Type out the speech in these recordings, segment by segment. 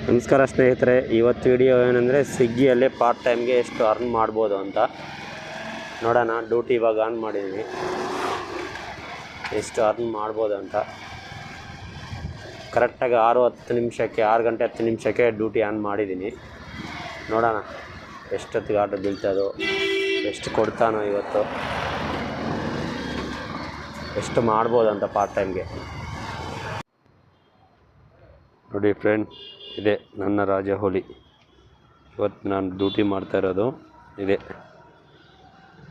ನಮಸ್ಕಾರ ಸ್ನೇಹಿತರೆ, ಇವತ್ತು ವಿಡಿಯೋ ಏನಂದರೆ ಸ್ವಿಗ್ಗಿಯಲ್ಲಿ ಪಾರ್ಟ್ ಟೈಮ್ಗೆ ಎಷ್ಟು ಅರ್ನ್ ಮಾಡ್ಬೋದು ಅಂತ ನೋಡೋಣ. ಡ್ಯೂಟಿ ಇವಾಗ ಆನ್ ಮಾಡಿದ್ದೀನಿ, ಎಷ್ಟು ಅರ್ನ್ ಮಾಡ್ಬೋದು ಅಂತ. ಕರೆಕ್ಟಾಗಿ 6 ಗಂಟೆ 10 ನಿಮಿಷಕ್ಕೆ ಡ್ಯೂಟಿ ಆನ್ ಮಾಡಿದ್ದೀನಿ. ನೋಡೋಣ ಎಷ್ಟೊತ್ತಿಗೆ ಆರ್ಡ್ರ್ ಬೀಳ್ತದೋ, ಎಷ್ಟು ಕೊಡ್ತಾನೋ, ಇವತ್ತು ಎಷ್ಟು ಮಾಡ್ಬೋದು ಅಂತ ಪಾರ್ಟ್ ಟೈಮ್ಗೆ. ನೋಡಿ ಫ್ರೆಂಡ್, ಇದೆ ನನ್ನ ರಾಜಹುಲಿ. ಇವತ್ತು ನಾನು ಡ್ಯೂಟಿ ಮಾಡ್ತಾ ಇರೋದು ಇದೆ.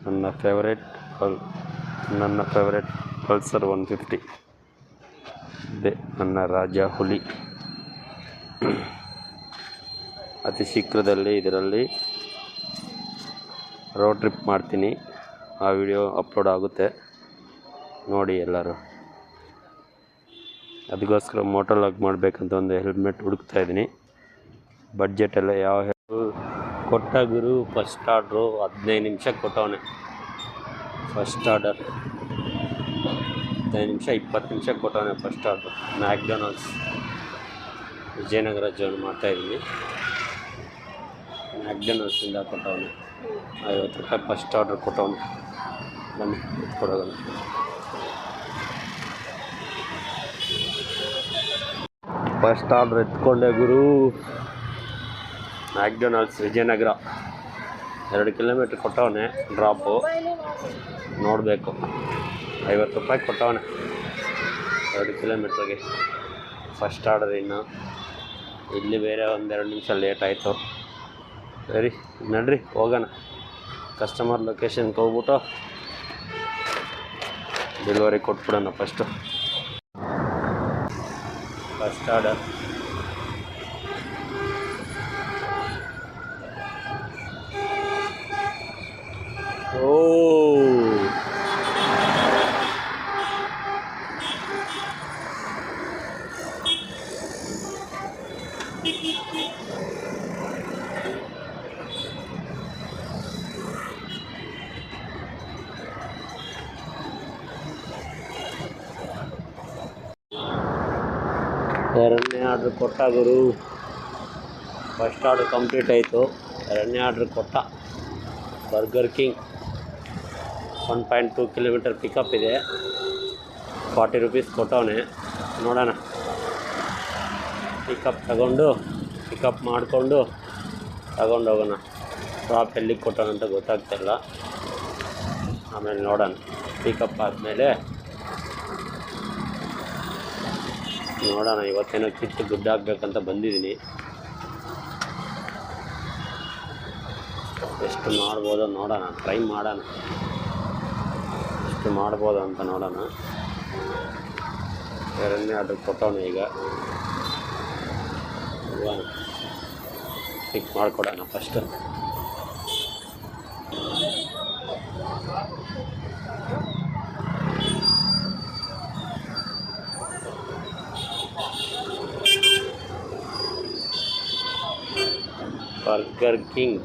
ನನ್ನ ಫೇವರೇಟ್ ಪಲ್ಸರ್ 150 ಇದೆ ನನ್ನ ರಾಜಹುಲಿ. ಅತಿ ಶೀಘ್ರದಲ್ಲಿ ಇದರಲ್ಲಿ ರೋಡ್ ಟ್ರಿಪ್ ಮಾಡ್ತೀನಿ. ಆ ವಿಡಿಯೋ ಅಪ್ಲೋಡ್ ಆಗುತ್ತೆ, ನೋಡಿ ಎಲ್ಲರೂ. ಅದಕ್ಕೋಸ್ಕರ ಮೋಟೋ ಲಾಗ್ ಮಾಡಬೇಕಂತ ಒಂದು ಹೆಲ್ಮೆಟ್ ಹುಡುಕ್ತಾ ಇದ್ದೀನಿ. ಬಡ್ಜೆಟ್ ಎಲ್ಲ ಯಾವ ಕೊಟ್ಟ ಗುರು. ಫಸ್ಟ್ ಆರ್ಡ್ರು 15 ನಿಮಿಷಕ್ಕೆ ಕೊಟ್ಟವನೆ. ಫಸ್ಟ್ ಆರ್ಡರ್ 15 ನಿಮಿಷ 20 ನಿಮಿಷಕ್ಕೆ ಕೊಟ್ಟವನೆ first order. McDonald's Vijayanagar zone ಮಾಡ್ತಾಯಿದ್ದೀನಿ. ಮ್ಯಾಕ್ಡೊನಾಲ್ಡ್ಸಿಂದ ಕೊಟ್ಟವನೆ. 50 ರೂಪಾಯಿ ಫಸ್ಟ್ ಆರ್ಡ್ರ್ ಕೊಟ್ಟವನೆ. ಬನ್ನಿ ಕೊಡೋಣ. ಫಸ್ಟ್ ಆರ್ಡ್ರ್ ಎತ್ಕೊಂಡೆ ಗುರು. ಮ್ಯಾಕ್ಡೊನಾಲ್ಡ್ಸ್ ವಿಜಯನಗರ 2 ಕಿಲೋಮೀಟ್ರ್ ಕೊಟ್ಟವನೆ ಡ್ರಾಪು. ನೋಡಬೇಕು, 50 ರೂಪಾಯಿ ಕೊಟ್ಟವನೆ 2 ಕಿಲೋಮೀಟ್ರಿಗೆ ಫಸ್ಟ್ ಆರ್ಡರ್. ಇನ್ನು ಇಲ್ಲಿ ಬೇರೆ 1-2 ನಿಮಿಷ ಲೇಟ್ ಆಯಿತು. ಸರಿ ನಡ್ರಿ ಹೋಗೋಣ. ಕಸ್ಟಮರ್ ಲೊಕೇಶನ್ಗೆ ಹೋಗ್ಬಿಟ್ಟು ಡೆಲಿವರಿ ಕೊಟ್ಬಿಡೋಣ. ಫಸ್ಟ್ ಆರ್ಡರ್ ಎರಡನೇ ಆರ್ಡ್ರ್ ಕೊಟ್ಟ ಗುರು. ಫಸ್ಟ್ ಆರ್ಡ್ರ್ ಕಂಪ್ಲೀಟ್ ಆಯಿತು. ಎರಡನೇ ಆರ್ಡ್ರ್ ಕೊಟ್ಟ. ಬರ್ಗರ್ ಕಿಂಗ್ 1.2 ಕಿಲೋಮೀಟರ್ ಪಿಕಪ್ ಇದೆ. 40 ರೂಪೀಸ್ ಕೊಟ್ಟವನೆ. ನೋಡೋಣ, ಪಿಕಪ್ ಮಾಡಿಕೊಂಡು ತಗೊಂಡೋಗೋಣ. ಡ್ರಾಪ್ ಎಲ್ಲಿಗೆ ಕೊಟ್ಟವನಂತ ಗೊತ್ತಾಗ್ತಾಯಿಲ್ಲ. ಆಮೇಲೆ ನೋಡೋಣ. ಪಿಕಪ್ ಆದಮೇಲೆ ನೋಡೋಣ. ಇವತ್ತೇನೋ ಕಿತ್ತು ಗುಡ್ಡ ಹಾಕ್ಬೇಕಂತ ಬಂದಿದ್ದೀನಿ. ಎಷ್ಟು ಮಾಡ್ಬೋದೋ ನೋಡೋಣ, ಟ್ರೈ ಮಾಡೋಣ. ಎಷ್ಟು ಮಾಡ್ಬೋದು ಅಂತ ನೋಡೋಣ. ಎರಡನೇ ಆರ್ಡ್ರ್ ಕೊಟ್ಟವನು. ಈಗ ಪಿಕ್ ಮಾಡಿಕೊಡೋಣ first. Burger king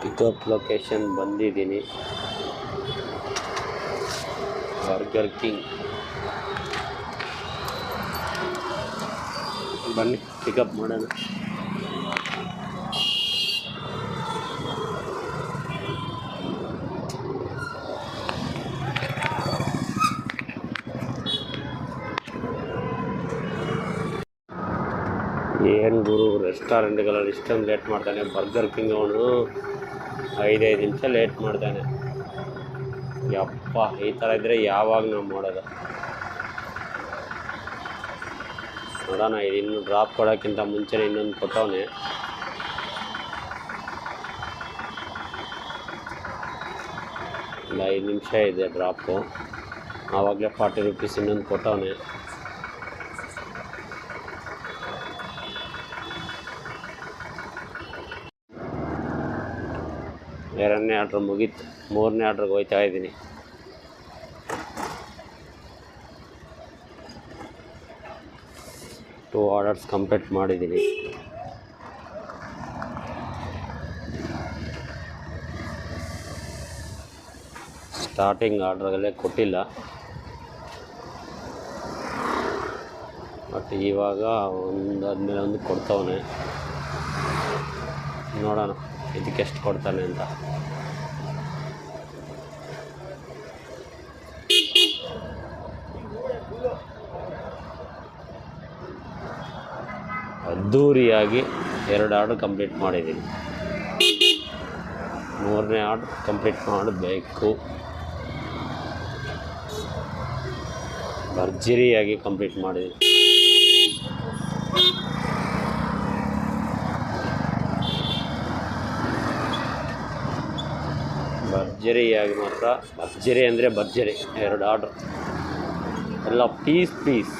pickup location ಬಂದಿದ್ದೀನಿ. ಬರ್ಗರ್ ಕಿಂಗ್ ಬನ್ನಿ ಪಿಕಪ್ ಮಾಡೋಣ. ಏನು ಗುರು, ರೆಸ್ಟೋರೆಂಟ್ಗಳಲ್ಲಿ ಇಷ್ಟೊಂದು ಲೇಟ್ ಮಾಡ್ತಾನೆ. ಬರ್ಗರ್ ಕಿಂಗ್ ಅವನು 5 ನಿಮಿಷ ಲೇಟ್ ಮಾಡ್ತಾನೆ. ಯಪ್ಪ, ಈ ಥರ ಇದ್ದರೆ ಯಾವಾಗ ನಾವು ಮಾಡೋದು? ನೋಡೋಣ. ಇದು ಇನ್ನೂ ಡ್ರಾಪ್ ಕೊಡೋಕ್ಕಿಂತ ಮುಂಚೆನೇ ಇನ್ನೊಂದು ಕೊಟ್ಟವನೆ. ಒಂದು 5 ನಿಮಿಷ ಇದೆ ಡ್ರಾಪು. ಆವಾಗಲೇ 40 ರೂಪೀಸ್ ಇನ್ನೊಂದು ಕೊಟ್ಟವನೆ. ಎರಡನೇ ಆರ್ಡ್ರ್ ಮುಗೀತು. ಮೂರನೇ ಆರ್ಡ್ರಿಗೆ ಹೋಗ್ತಾ ಇದ್ದೀನಿ. ಟೂ ಆರ್ಡರ್ಸ್ ಕಂಪ್ಲೀಟ್ ಮಾಡಿದ್ದೀನಿ. ಸ್ಟಾರ್ಟಿಂಗ್ ಆರ್ಡ್ರಲ್ಲೇ ಕೊಟ್ಟಿಲ್ಲ. ಇವಾಗ ಒಂದಾದ್ಮೇಲೆ ಒಂದು ಕೊಡ್ತವನೆ, ನೋಡೋಣ ಇದಕ್ಕೆ ಎಷ್ಟು ಕೊಡ್ತಾನೆ ಅಂತ. ಅದ್ಧೂರಿಯಾಗಿ 2 ಆರ್ಡ್ರ್ ಕಂಪ್ಲೀಟ್ ಮಾಡಿದ್ದೀನಿ. 3ನೇ ಆರ್ಡ್ರ್ ಕಂಪ್ಲೀಟ್ ಮಾಡಬೇಕು. ಭರ್ಜರಿಯಾಗಿ ಕಂಪ್ಲೀಟ್ ಮಾಡಿದ್ದೀನಿ. ಭರ್ಜರಿಯಾಗಿ ಮಾತ್ರ, ಭರ್ಜರಿ ಅಂದರೆ ಭರ್ಜರಿ. 2 ಆರ್ಡ್ರ್ ಎಲ್ಲ ಪೀಸ್.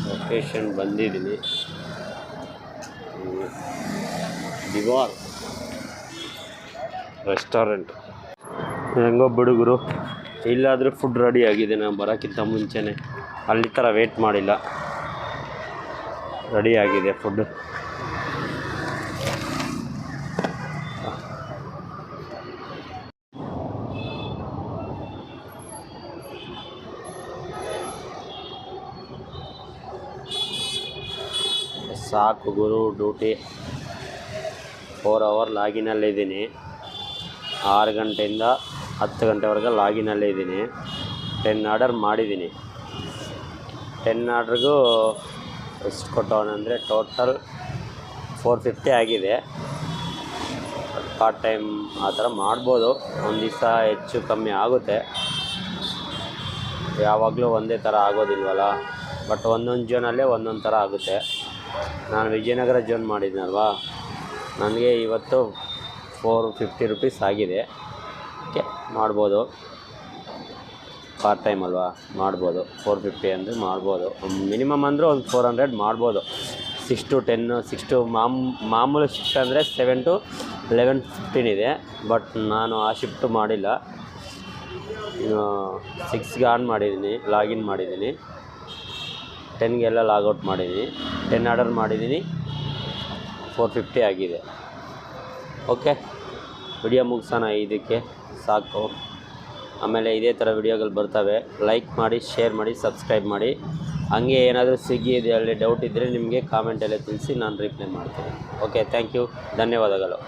ಲೊಕೇಶನ್ ಬಂದಿದ್ದೀನಿ, ದಿವಾರ್ ರೆಸ್ಟೋರೆಂಟ್. ಹೆಂಗೋ ಬಿಡುಗರು, ಇಲ್ಲಾದರೂ ಫುಡ್ ರೆಡಿ ಆಗಿದೆ. ನಾನು ಬರೋಕ್ಕಿಂತ ಮುಂಚೆನೇ ಅಲ್ಲಿ ಥರ ವೇಟ್ ಮಾಡಿಲ್ಲ, ರೆಡಿ ಆಗಿದೆ ಫುಡ್. ಸಾಕು ಗುರು, ಡ್ಯೂಟಿ 4 ಅವರ್ ಲಾಗಿನಲ್ಲಿದ್ದೀನಿ. 6 ಗಂಟೆಯಿಂದ 10 ಗಂಟೆವರೆಗೆ ಲಾಗಿನಲ್ಲೇ ಇದ್ದೀನಿ. 10 ಆರ್ಡರ್ ಮಾಡಿದ್ದೀನಿ. 10 ಆರ್ಡ್ರಿಗೂ ಎಷ್ಟು ಕೊಟ್ಟವನಂದರೆ ಟೋಟಲ್ 450 ಆಗಿದೆ. ಪಾರ್ಟ್ ಟೈಮ್ ಆ ಥರ ಮಾಡ್ಬೋದು, ಒಂದು ದಿವಸ ಹೆಚ್ಚು ಕಮ್ಮಿ ಆಗುತ್ತೆ. ಯಾವಾಗಲೂ ಒಂದೇ ಥರ ಆಗೋದಿಲ್ವಲ್ಲ, ಬಟ್ ಒಂದೊಂದು ಜೋನಲ್ಲೇ ಒಂದೊಂದು ಥರ ಆಗುತ್ತೆ. ನಾನು ವಿಜಯನಗರ ಜೋನ್ ಮಾಡಿದ್ನಲ್ವಾ, ನನಗೆ ಇವತ್ತು 450 ರುಪೀಸ್ ಆಗಿದೆ. ಓಕೆ, ಮಾಡ್ಬೋದು, ಪಾರ್ಟ್ ಟೈಮ್ ಅಲ್ವಾ, ಮಾಡ್ಬೋದು. 450 ಅಂದರೆ ಮಾಡ್ಬೋದು. ಮಿನಿಮಮ್ ಅಂದರೆ ಒಂದು 400 ಮಾಡ್ಬೋದು. 6 to 10, 6 to ಮಾಮೂಲು ಶಿಫ್ಟ್ ಅಂದರೆ 7 to 11:15 ಇದೆ. ಬಟ್ ನಾನು ಆ ಶಿಫ್ಟು ಮಾಡಿಲ್ಲ, 6ಗೆ ಆನ್ ಮಾಡಿದ್ದೀನಿ, ಲಾಗಿನ್ ಮಾಡಿದ್ದೀನಿ. 10ಗೆಲ್ಲ ಲಾಗೌಟ್ ಮಾಡಿದ್ದೀನಿ. 10 ಆರ್ಡರ್ ಮಾಡಿದ್ದೀನಿ, 450 ಆಗಿದೆ. ಓಕೆ, ವಿಡಿಯೋ ಮುಗಿಸೋಣ, ಇದಕ್ಕೆ ಸಾಕು. ಆಮೇಲೆ ಇದೇ ಥರ ವಿಡಿಯೋಗಳು ಬರ್ತವೆ. ಲೈಕ್ ಮಾಡಿ, ಶೇರ್ ಮಾಡಿ, ಸಬ್ಸ್ಕ್ರೈಬ್ ಮಾಡಿ. ಹಂಗೆ ಏನಾದರೂ ಅಲ್ಲಿ ಡೌಟ್ ಇದ್ದರೆ ನಿಮಗೆ ಕಾಮೆಂಟಲ್ಲೇ ತಿಳಿಸಿ, ನಾನು ರಿಪ್ಲೈ ಮಾಡ್ತೀನಿ. ಓಕೆ, ಥ್ಯಾಂಕ್ ಯು, ಧನ್ಯವಾದಗಳು.